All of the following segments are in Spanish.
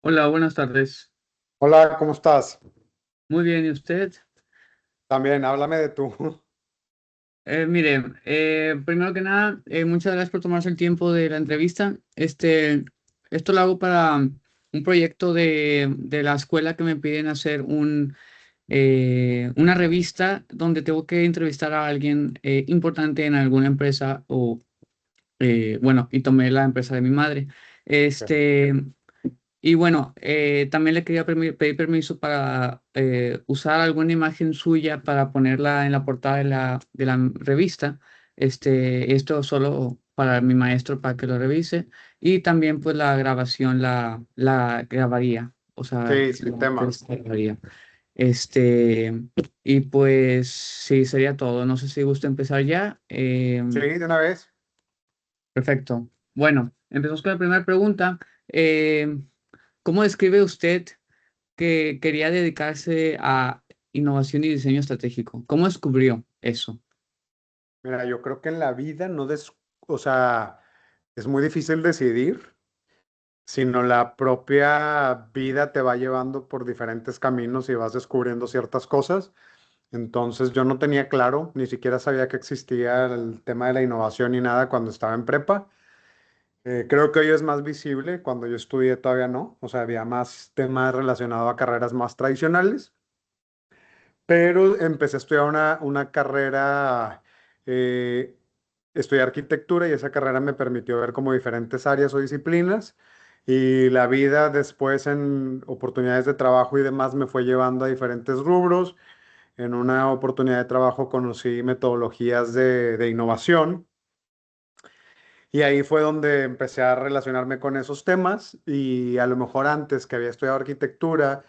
Hola, buenas tardes. Hola, ¿cómo estás? Muy bien, ¿y usted? También, háblame de tú. Mire, primero que nada, muchas gracias por tomarse el tiempo de la entrevista. Esto lo hago para un proyecto de la escuela que me piden hacer una revista donde tengo que entrevistar a alguien importante en alguna empresa bueno, y tomé la empresa de mi madre. Ok. Este, Y bueno, también le quería pedir permiso para usar alguna imagen suya para ponerla en la portada de la revista. Esto solo para mi maestro para que lo revise. Y también pues la grabación la grabaría. O sea, Sí, sin la tema. grabaría. Este, y pues sí, sería todo. No sé si gusta empezar ya. Sí, de una vez. Perfecto. Bueno, empezamos con la primera pregunta. Eh, ¿Cómo describe usted que quería dedicarse a innovación y diseño estratégico? ¿Cómo descubrió eso? Mira, yo creo que en la vida o sea, es muy difícil decidir, sino la propia vida te va llevando por diferentes caminos y vas descubriendo ciertas cosas. Entonces yo no tenía claro, ni siquiera sabía que existía el tema de la innovación ni nada cuando estaba en prepa. Creo que hoy es más visible, cuando yo estudié todavía no, o sea, había más temas relacionados a carreras más tradicionales. Pero empecé a estudiar una carrera, eh, estudié arquitectura y esa carrera me permitió ver como diferentes áreas o disciplinas y la vida después en oportunidades de trabajo y demás me fue llevando a diferentes rubros. En una oportunidad de trabajo conocí metodologías de innovación y ahí fue donde empecé a relacionarme con esos temas y a lo mejor antes que había estudiado arquitectura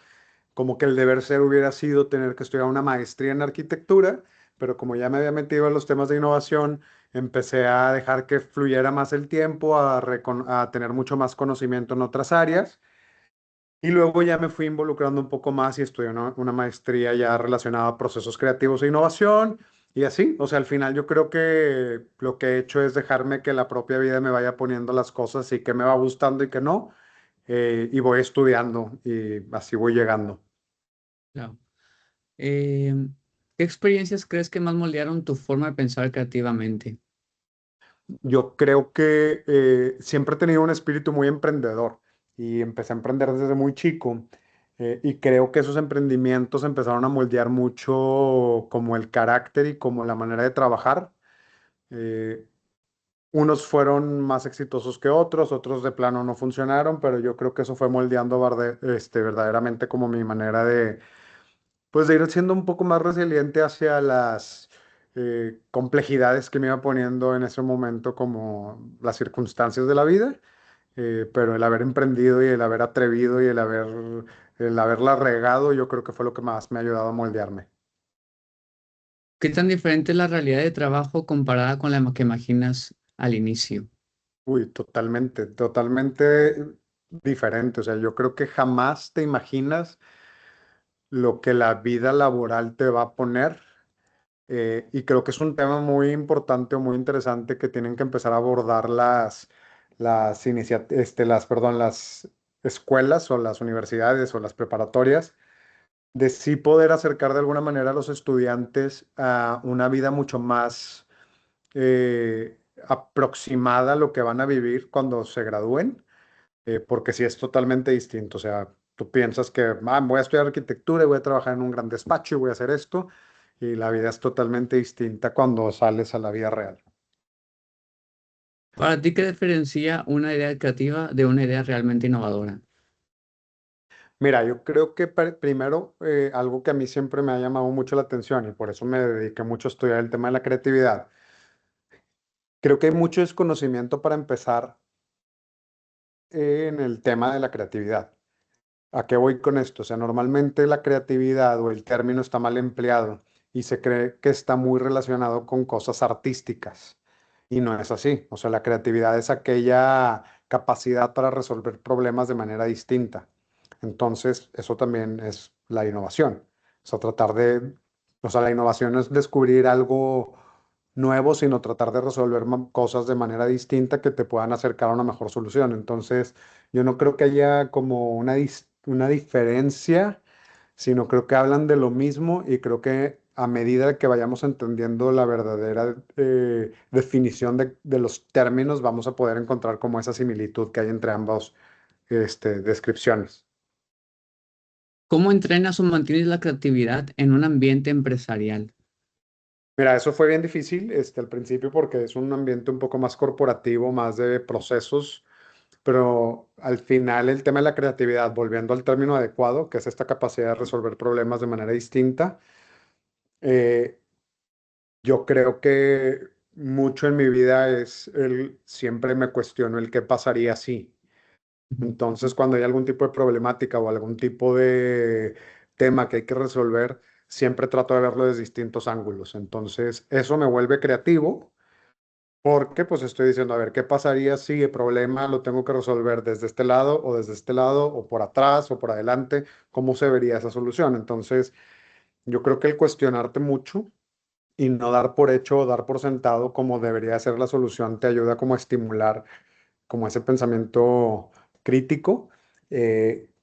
como que el deber ser hubiera sido tener que estudiar una maestría en arquitectura, pero como ya me había metido en los temas de innovación, empecé a dejar que fluyera más el tiempo, a tener mucho más conocimiento en otras áreas. Y luego ya me fui involucrando un poco más y estudié una maestría ya relacionada a procesos creativos e innovación. Y así, o sea, al final yo creo que lo que he hecho es dejarme que la propia vida me vaya poniendo las cosas y que me va gustando y que no, y voy estudiando y así voy llegando. Claro. Eh, ¿Qué experiencias crees que más moldearon tu forma de pensar creativamente? Yo creo que siempre he tenido un espíritu muy emprendedor y empecé a emprender desde muy chico, y creo que esos emprendimientos empezaron a moldear mucho como el carácter y como la manera de trabajar. Eh, Unos fueron más exitosos que otros, otros de plano no funcionaron, pero yo creo que eso fue moldeando verdaderamente como mi manera pues de ir siendo un poco más resiliente hacia las complejidades que me iba poniendo en ese momento, como las circunstancias de la vida, pero el haber emprendido y el haber atrevido y el haberla regado, yo creo que fue lo que más me ha ayudado a moldearme. ¿Qué tan diferente es la realidad de trabajo comparada con la que imaginas al inicio? Uy, totalmente, totalmente diferente. O sea, yo creo que jamás te imaginas lo que la vida laboral te va a poner. Y creo que es un tema muy importante o muy interesante que tienen que empezar a abordar las escuelas o las universidades o las preparatorias, de sí poder acercar de alguna manera a los estudiantes a una vida mucho más aproximada a lo que van a vivir cuando se gradúen, porque sí es totalmente distinto. O sea, tú piensas que voy a estudiar arquitectura y voy a trabajar en un gran despacho y voy a hacer esto, y la vida es totalmente distinta cuando sales a la vida real. ¿Para ti qué diferencia una idea creativa de una idea realmente innovadora? Mira, yo creo que primero, algo que a mí siempre me ha llamado mucho la atención y por eso me dediqué mucho a estudiar el tema de la creatividad. Creo que hay mucho desconocimiento para empezar en el tema de la creatividad. ¿A qué voy con esto? O sea, normalmente la creatividad o el término está mal empleado y se cree que está muy relacionado con cosas artísticas. Y no es así. O sea, la creatividad es aquella capacidad para resolver problemas de manera distinta. Entonces, eso también es la innovación. O sea, la innovación es descubrir algo nuevo, sino tratar de resolver cosas de manera distinta que te puedan acercar a una mejor solución. Entonces, yo no creo que haya como una diferencia, sino creo que hablan de lo mismo y creo que a medida que vayamos entendiendo la verdadera definición de los términos, vamos a poder encontrar como esa similitud que hay entre ambas descripciones. ¿Cómo entrenas o mantienes la creatividad en un ambiente empresarial? Mira, eso fue bien difícil al principio porque es un ambiente un poco más corporativo, más de procesos, pero al final el tema de la creatividad, volviendo al término adecuado, que es esta capacidad de resolver problemas de manera distinta, eh, yo creo que mucho en mi vida siempre me cuestiono el qué pasaría si. Ujú. Entonces, cuando hay algún tipo de problemática o algún tipo de tema que hay que resolver, siempre trato de verlo desde distintos ángulos. Entonces, eso me vuelve creativo porque pues estoy diciendo, a ver, ¿qué pasaría si el problema lo tengo que resolver desde este lado o desde este lado o por atrás o por adelante? ¿Cómo se vería esa solución? Entonces, yo creo que el cuestionarte mucho y no dar por hecho o dar por sentado como debería ser la solución te ayuda como a estimular como ese pensamiento crítico.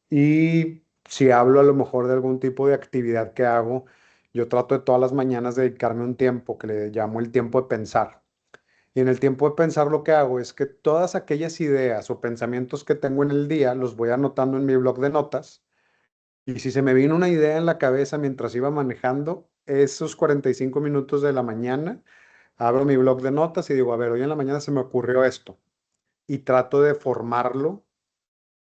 Y si hablo a lo mejor de algún tipo de actividad que hago, yo trato de todas las mañanas dedicarme un tiempo que le llamo el tiempo de pensar. Y en el tiempo de pensar lo que hago es que todas aquellas ideas o pensamientos que tengo en el día los voy anotando en mi blog de notas. Y si se me vino una idea en la cabeza mientras iba manejando, esos 45 minutos de la mañana, abro mi blog de notas y digo, a ver, hoy en la mañana se me ocurrió esto. Y trato de formarlo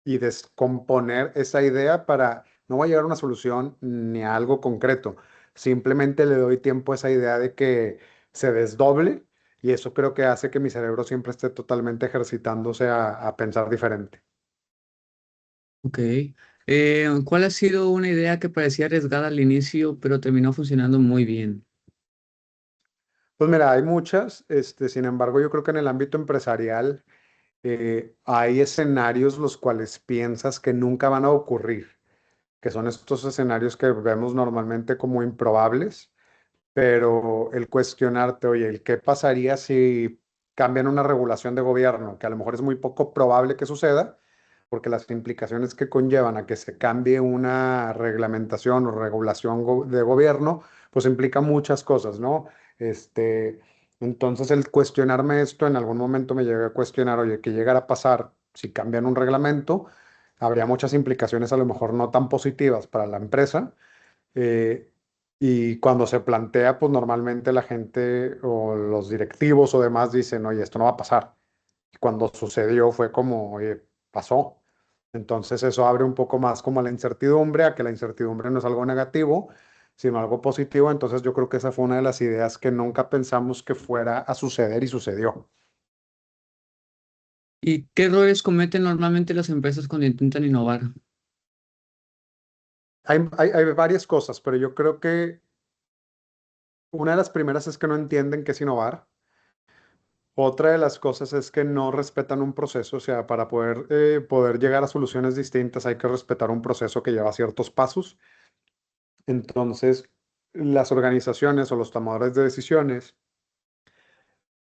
y descomponer esa idea para, no voy a llegar a una solución ni a algo concreto, simplemente le doy tiempo a esa idea de que se desdoble y eso creo que hace que mi cerebro siempre esté totalmente ejercitándose a pensar diferente. Ok. ¿Cuál ha sido una idea que parecía arriesgada al inicio, pero terminó funcionando muy bien? Pues mira, hay muchas, sin embargo, yo creo que en el ámbito empresarial hay escenarios los cuales piensas que nunca van a ocurrir, que son estos escenarios que vemos normalmente como improbables. Pero el cuestionarte, oye, el qué pasaría si cambian una regulación de gobierno, que a lo mejor es muy poco probable que suceda, porque las implicaciones que conllevan a que se cambie una reglamentación o regulación de gobierno, pues implica muchas cosas, ¿no? Este, entonces el cuestionarme esto, en algún momento me llegué a cuestionar, oye, ¿qué llegará a pasar si cambian un reglamento? Habría muchas implicaciones a lo mejor no tan positivas para la empresa, eh, y cuando se plantea, pues normalmente la gente o los directivos o demás dicen, oye, esto no va a pasar. Y cuando sucedió fue como, oye, pasó. Entonces eso abre un poco más como a la incertidumbre, a que la incertidumbre no es algo negativo, sino algo positivo. Entonces yo creo que esa fue una de las ideas que nunca pensamos que fuera a suceder y sucedió. ¿Y qué errores cometen normalmente las empresas cuando intentan innovar? Hay varias cosas, pero yo creo que una de las primeras es que no entienden qué es innovar. Otra de las cosas es que no respetan un proceso, o sea, para poder llegar a soluciones distintas hay que respetar un proceso que lleva ciertos pasos. Entonces, las organizaciones o los tomadores de decisiones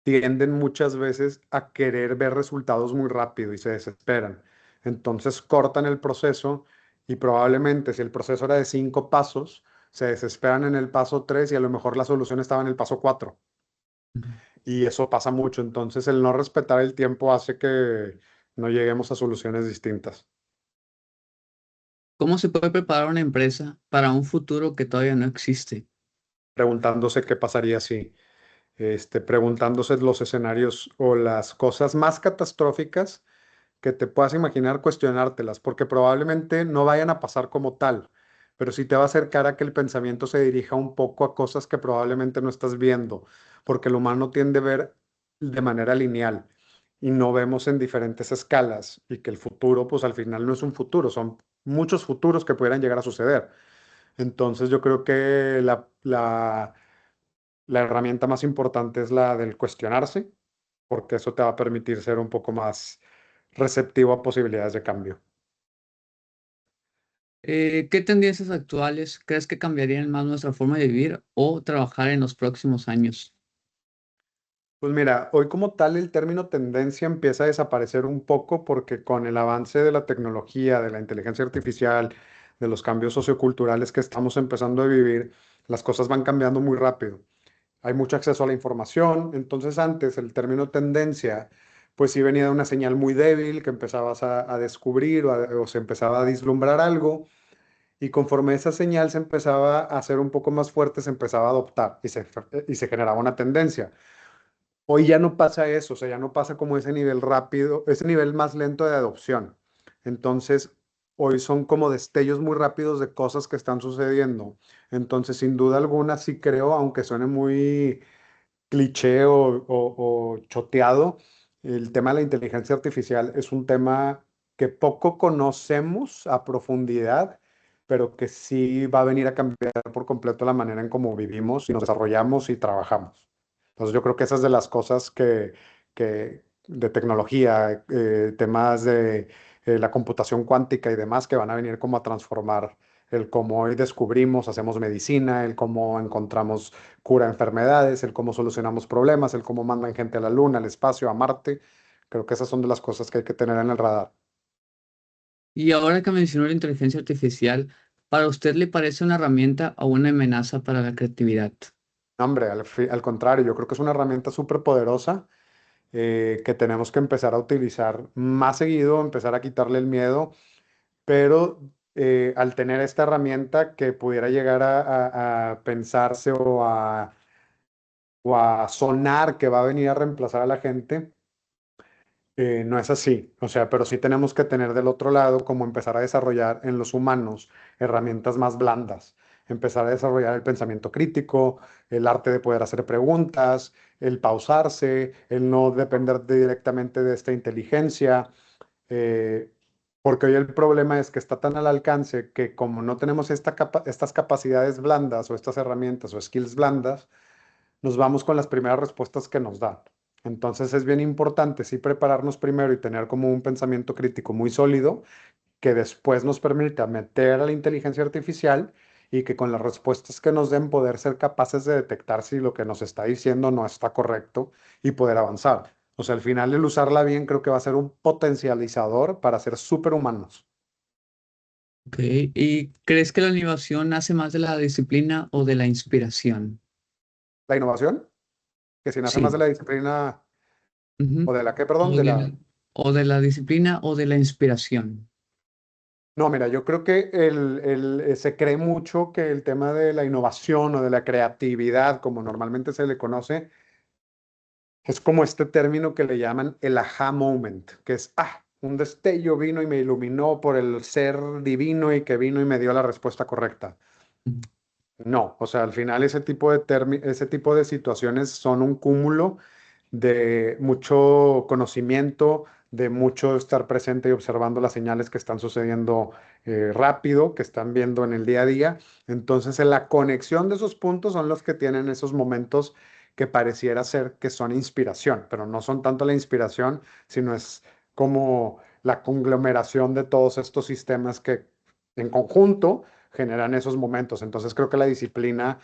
tienden muchas veces a querer ver resultados muy rápido y se desesperan. Entonces, cortan el proceso y probablemente si el proceso era de 5 pasos, se desesperan en el paso 3 y a lo mejor la solución estaba en el paso 4. Ujú. Y eso pasa mucho. Entonces, el no respetar el tiempo hace que no lleguemos a soluciones distintas. ¿Cómo se puede preparar una empresa para un futuro que todavía no existe? Preguntándose qué pasaría si, preguntándose los escenarios o las cosas más catastróficas que te puedas imaginar, cuestionártelas, porque probablemente no vayan a pasar como tal, pero sí te va a acercar a que el pensamiento se dirija un poco a cosas que probablemente no estás viendo, porque el humano tiende a ver de manera lineal y no vemos en diferentes escalas y que el futuro, pues al final no es un futuro, son muchos futuros que pudieran llegar a suceder. Entonces yo creo que la herramienta más importante es la del cuestionarse, porque eso te va a permitir ser un poco más receptivo a posibilidades de cambio. ¿Qué tendencias actuales crees que cambiarían más nuestra forma de vivir o trabajar en los próximos años? Pues mira, hoy como tal el término tendencia empieza a desaparecer un poco porque con el avance de la tecnología, de la inteligencia artificial, de los cambios socioculturales que estamos empezando a vivir, las cosas van cambiando muy rápido. Hay mucho acceso a la información, entonces antes el término tendencia, pues sí venía de una señal muy débil que empezabas a descubrir o se empezaba a vislumbrar algo y conforme esa señal se empezaba a hacer un poco más fuerte, se empezaba a adoptar y se generaba una tendencia. Hoy ya no pasa eso, o sea, ya no pasa como ese nivel rápido, ese nivel más lento de adopción. Entonces, hoy son como destellos muy rápidos de cosas que están sucediendo. Entonces, sin duda alguna, sí creo, aunque suene muy cliché o choteado, el tema de la inteligencia artificial es un tema que poco conocemos a profundidad, pero que sí va a venir a cambiar por completo la manera en cómo vivimos y nos desarrollamos y trabajamos. Entonces yo creo que esas de las cosas que de tecnología, temas de la computación cuántica y demás que van a venir como a transformar el cómo hoy descubrimos, hacemos medicina, el cómo encontramos cura a enfermedades, el cómo solucionamos problemas, el cómo mandan gente a la Luna, al espacio, a Marte. Creo que esas son de las cosas que hay que tener en el radar. Y ahora que mencionó la inteligencia artificial, ¿para usted le parece una herramienta o una amenaza para la creatividad? No, hombre, al contrario, yo creo que es una herramienta súper poderosa que tenemos que empezar a utilizar más seguido, empezar a quitarle el miedo, pero al tener esta herramienta que pudiera llegar a pensarse o a sonar que va a venir a reemplazar a la gente, no es así, o sea, pero sí tenemos que tener del otro lado como empezar a desarrollar en los humanos herramientas más blandas, empezar a desarrollar el pensamiento crítico, el arte de poder hacer preguntas, el pausarse, el no depender directamente de esta inteligencia, eh, porque hoy el problema es que está tan al alcance que como no tenemos estas capacidades blandas o estas herramientas o skills blandas, nos vamos con las primeras respuestas que nos dan. Entonces es bien importante sí prepararnos primero y tener como un pensamiento crítico muy sólido que después nos permita meter a la inteligencia artificial y que con las respuestas que nos den poder ser capaces de detectar si lo que nos está diciendo no está correcto y poder avanzar. O sea, al final el usarla bien creo que va a ser un potencializador para ser superhumanos. Ok. ¿Y crees que la innovación nace más de la disciplina o de la inspiración? La innovación, que si nace más de Sí. la disciplina Ujú. o de la que, perdón, O de de la... la, o de la disciplina o de la inspiración. No, mira, yo creo que se cree mucho que el tema de la innovación o de la creatividad, como normalmente se le conoce, es como este término que le llaman el aha moment, que es, un destello vino y me iluminó por el ser divino y que vino y me dio la respuesta correcta. Ujú. No, o sea, al final ese tipo de situaciones son un cúmulo de mucho conocimiento, de mucho estar presente y observando las señales que están sucediendo rápido, que están viendo en el día a día. Entonces, en la conexión de esos puntos son los que tienen esos momentos que pareciera ser que son inspiración, pero no son tanto la inspiración, sino es como la conglomeración de todos estos sistemas que en conjunto generan esos momentos. Entonces creo que la disciplina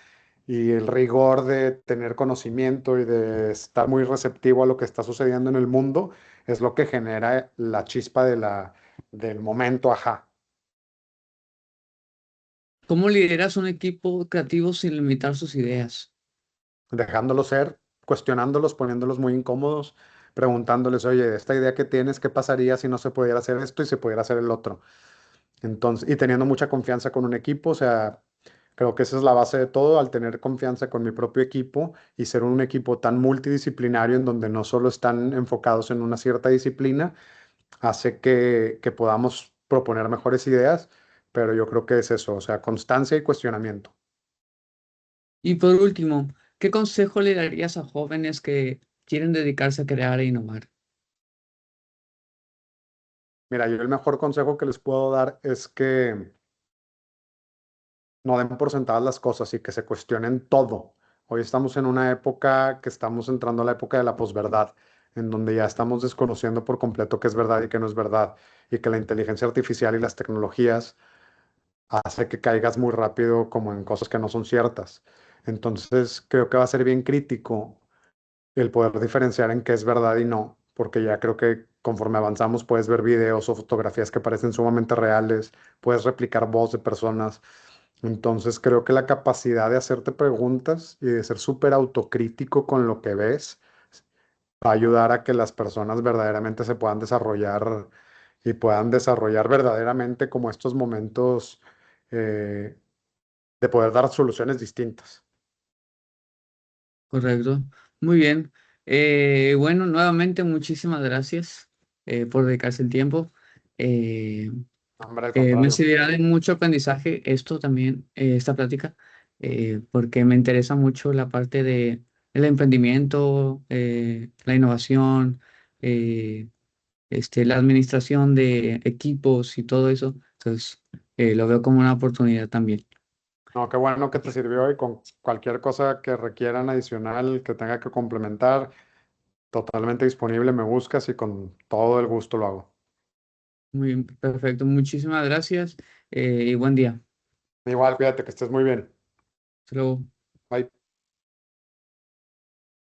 y el rigor de tener conocimiento y de estar muy receptivo a lo que está sucediendo en el mundo es lo que genera la chispa del momento, ajá, ¿Cómo lideras un equipo creativo sin limitar sus ideas? dejándolos ser, cuestionándolos, poniéndolos muy incómodos, preguntándoles, oye, esta idea que tienes, ¿qué pasaría si no se pudiera hacer esto y se pudiera hacer el otro? Entonces, y teniendo mucha confianza con un equipo, o sea, creo que esa es la base de todo, al tener confianza con mi propio equipo y ser un equipo tan multidisciplinario en donde no solo están enfocados en una cierta disciplina, hace que podamos proponer mejores ideas, pero yo creo que es eso, o sea, constancia y cuestionamiento. Y por último, ¿qué consejo le darías a jóvenes que quieren dedicarse a crear e innovar? Mira, yo el mejor consejo que les puedo dar es que no den por sentadas las cosas y que se cuestionen todo. Hoy estamos en una época que estamos entrando a la época de la posverdad, en donde ya estamos desconociendo por completo qué es verdad y qué no es verdad, y que la inteligencia artificial y las tecnologías hace que caigas muy rápido como en cosas que no son ciertas. Entonces, creo que va a ser bien crítico el poder diferenciar en qué es verdad y no, porque ya creo que conforme avanzamos puedes ver videos o fotografías que parecen sumamente reales, puedes replicar voz de personas. Entonces creo que la capacidad de hacerte preguntas y de ser súper autocrítico con lo que ves va a ayudar a que las personas verdaderamente se puedan desarrollar y puedan desarrollar verdaderamente como estos momentos eh, de poder dar soluciones distintas. Correcto. Muy bien. Bueno, nuevamente muchísimas gracias por dedicarse el tiempo. Eh, Hombre, al Me contrario. servirá de mucho aprendizaje esto también, esta plática, porque me interesa mucho la parte de el emprendimiento, la innovación, eh, la administración de equipos y todo eso. Entonces, lo veo como una oportunidad también. No, qué bueno que te sirvió y con cualquier cosa que requieran adicional, que tenga que complementar, totalmente disponible, me buscas y con todo el gusto lo hago. Muy bien, perfecto. Muchísimas gracias y buen día. Igual, cuídate, que estés muy bien. Hasta luego. Bye.